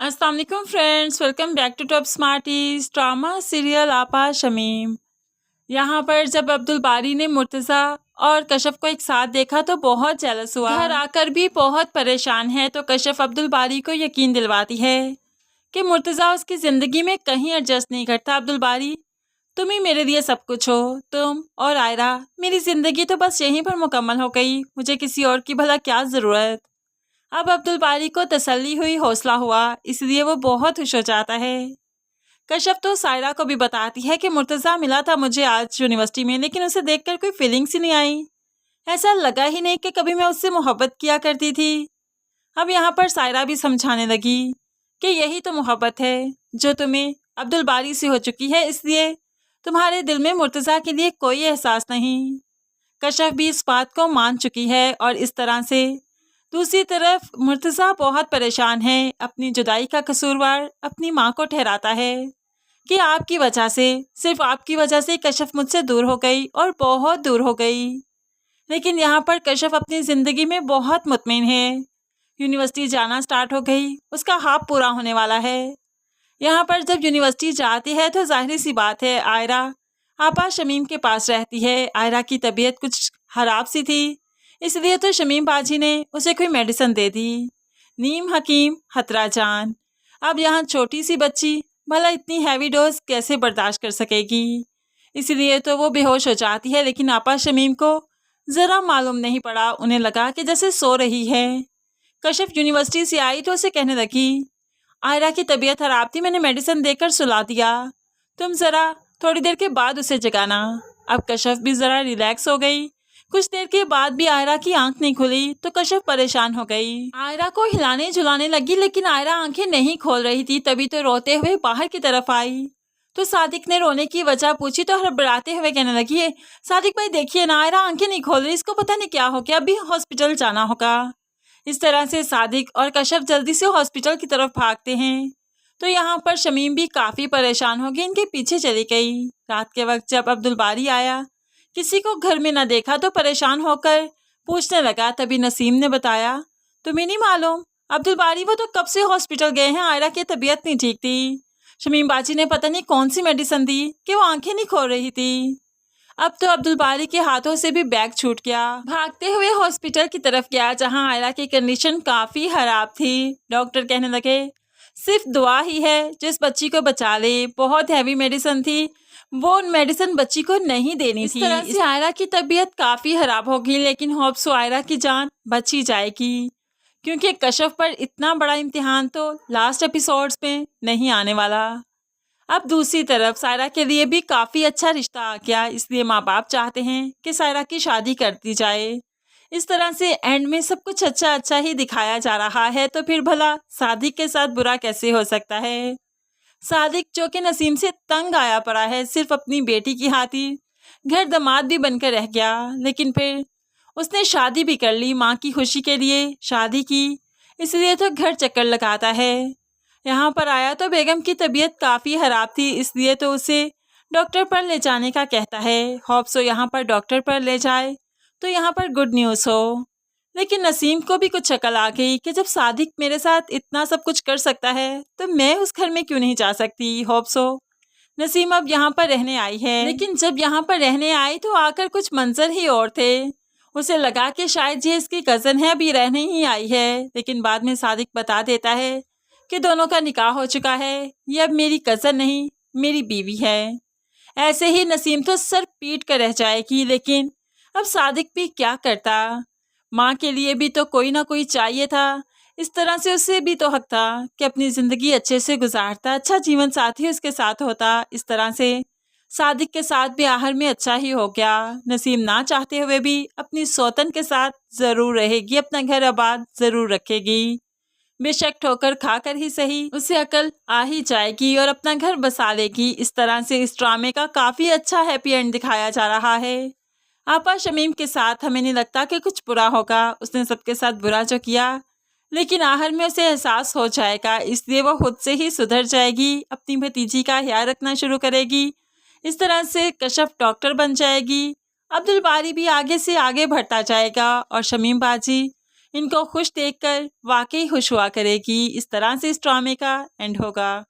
अस्सलाम वालेकुम friends, welcome back to top smarties drama serial Aapa Shamim. यहाँ पर जब अब्दुल बारी ने मुर्तज़ा और कशफ को एक साथ देखा तो बहुत जेलस हुआ। घर आकर भी बहुत परेशान है तो कशफ अब्दुल बारी को यकीन दिलवाती है कि मुर्तज़ा उसकी ज़िंदगी में कहीं एडजस्ट नहीं करता। अब्दुल बारी, तुम ही मेरे लिए सब कुछ हो, तुम और आयरा। मेरी ज़िंदगी तो बस यहीं पर मुकम्मल हो गई, मुझे किसी और की भला क्या ज़रूरत। अब अब्दुल बारी को तसल्ली हुई, हौसला हुआ, इसलिए वो बहुत खुश हो जाता है। कशफ तो सायरा को भी बताती है कि मुर्तज़ा मिला था मुझे आज यूनिवर्सिटी में, लेकिन उसे देखकर कोई फीलिंग्स ही नहीं आई। ऐसा लगा ही नहीं कि कभी मैं उससे मोहब्बत किया करती थी। अब यहाँ पर सायरा भी समझाने लगी कि यही तो मोहब्बत है जो तुम्हें अब्दुल बारी से हो चुकी है, इसलिए तुम्हारे दिल में मुर्तज़ा के लिए कोई एहसास नहीं। कशफ भी इस बात को मान चुकी है और इस तरह से दूसरी तरफ मुर्तज़ा बहुत परेशान है। अपनी जुदाई का कसूरवार अपनी माँ को ठहराता है कि आपकी वजह से, सिर्फ आपकी वजह से कशफ मुझसे दूर हो गई और बहुत दूर हो गई। लेकिन यहाँ पर कशफ अपनी ज़िंदगी में बहुत मुतमिन है। यूनिवर्सिटी जाना स्टार्ट हो गई, उसका हाफ पूरा होने वाला है। यहाँ पर जब यूनिवर्सिटी जाती है तो जाहिर सी बात है आयरा आपा शमीम के पास रहती है। आयरा की तबीयत कुछ खराब सी थी, इसलिए तो शमीम बाजी ने उसे कोई मेडिसिन दे दी। नीम हकीम खतरा जान। अब यहाँ छोटी सी बच्ची भला इतनी हैवी डोज कैसे बर्दाश्त कर सकेगी, इसलिए तो वो बेहोश हो जाती है। लेकिन आपा शमीम को ज़रा मालूम नहीं पड़ा, उन्हें लगा कि जैसे सो रही है। कशफ यूनिवर्सिटी से आई तो उसे कहने लगी, आयरा की तबीयत खराब थी, मैंने मेडिसिन देकर सुला दिया, तुम ज़रा थोड़ी देर के बाद उसे जगाना। अब कशफ भी ज़रा रिलैक्स हो गई। कुछ देर के बाद भी आयरा की आंख नहीं खुली तो कशफ परेशान हो गई। आयरा को हिलाने झुलाने लगी, लेकिन आयरा आंखें नहीं खोल रही थी। तभी तो रोते हुए बाहर की तरफ आई तो सादिक ने रोने की वजह पूछी तो हड़बड़ाते हुए कहने लगी, है सादिक भाई देखिए ना, आयरा आंखें नहीं खोल रही, इसको पता नहीं क्या हो गया, अभी हॉस्पिटल जाना होगा। इस तरह से सादिक और कशफ जल्दी से हॉस्पिटल की तरफ भागते हैं तो यहाँ पर शमीम भी काफ़ी परेशान हो गई, इनके पीछे चली गई। रात के वक्त जब अब्दुल बारी आया, किसी को घर में न देखा तो परेशान होकर पूछने लगा। तभी नसीम ने बताया, तुम्हें नहीं मालूम अब्दुल बारी वो तो कब से हॉस्पिटल गए हैं, आयरा की तबीयत नहीं ठीक थी, शमीम बाजी ने पता नहीं कौन सी मेडिसिन दी कि वो आंखें नहीं खोल रही थी। अब तो अब्दुल बारी के हाथों से भी बैग छूट गया। भागते हुए हॉस्पिटल की तरफ गया जहां आयरा की कंडीशन काफ़ी खराब थी। डॉक्टर कहने लगे, सिर्फ दुआ ही है जिस बच्ची को बचा ले, बहुत हैवी मेडिसिन थी, वो मेडिसिन बच्ची को नहीं देनी थी। इस तरह से आयरा की तबीयत काफ़ी खराब होगी, लेकिन होप्स आयरा की जान बची जाएगी, क्योंकि कशफ पर इतना बड़ा इम्तिहान तो लास्ट एपिसोड्स में नहीं आने वाला। अब दूसरी तरफ सायरा के लिए भी काफ़ी अच्छा रिश्ता आ गया, इसलिए माँ बाप चाहते हैं कि सायरा की शादी कर दी जाए। इस तरह से एंड में सब कुछ अच्छा अच्छा ही दिखाया जा रहा है। तो फिर भला सादिक के साथ बुरा कैसे हो सकता है। सादिक जो कि नसीम से तंग आया पड़ा है, सिर्फ अपनी बेटी की खातिर घर दामाद भी बनकर रह गया, लेकिन फिर उसने शादी भी कर ली, माँ की खुशी के लिए शादी की, इसलिए तो घर चक्कर लगाता है। यहाँ पर आया तो बेगम की तबीयत काफ़ी ख़राब थी, इसलिए तो उसे डॉक्टर पर ले जाने का कहता है। होप्स यहाँ पर डॉक्टर पर ले जाए तो यहाँ पर गुड न्यूज़ हो। लेकिन नसीम को भी कुछ अकल आ गई कि जब सादिक मेरे साथ इतना सब कुछ कर सकता है तो मैं उस घर में क्यों नहीं जा सकती। होप्स नसीम अब यहाँ पर रहने आई है, लेकिन जब यहाँ पर रहने आई तो आकर कुछ मंजर ही और थे। उसे लगा कि शायद ये इसकी कज़न है, अभी रहने ही आई है, लेकिन बाद में सादिक बता देता है कि दोनों का निकाह हो चुका है, ये अब मेरी कज़न नहीं मेरी बीवी है। ऐसे ही नसीम तो सर पीट कर रह जाएगी, लेकिन अब सादिक भी क्या करता, माँ के लिए भी तो कोई ना कोई चाहिए था। इस तरह से उसे भी तो हक था कि अपनी ज़िंदगी अच्छे से गुजारता, अच्छा जीवन साथी उसके साथ होता। इस तरह से सादिक के साथ भी आखिर में अच्छा ही हो गया। नसीम ना चाहते हुए भी अपनी सौतन के साथ ज़रूर रहेगी, अपना घर आबाद ज़रूर रखेगी, बेशक ठोकर खाकर ही सही, उसे अकल आ ही जाएगी और अपना घर बसा लेगी। इस तरह से इस ड्रामे का काफ़ी अच्छा हैप्पी एंड दिखाया जा रहा है। आपा शमीम के साथ हमें नहीं लगता कि कुछ बुरा होगा, उसने सबके साथ बुरा जो किया, लेकिन आखिर में उसे एहसास हो जाएगा, इसलिए वो खुद से ही सुधर जाएगी, अपनी भतीजी का ख्याल रखना शुरू करेगी। इस तरह से कशफ डॉक्टर बन जाएगी, अब्दुल बारी भी आगे से आगे बढ़ता जाएगा और शमीम बाजी इनको खुश देखकर वाकई खुश हुआ करेगी। इस तरह से इस ड्रामे का एंड होगा।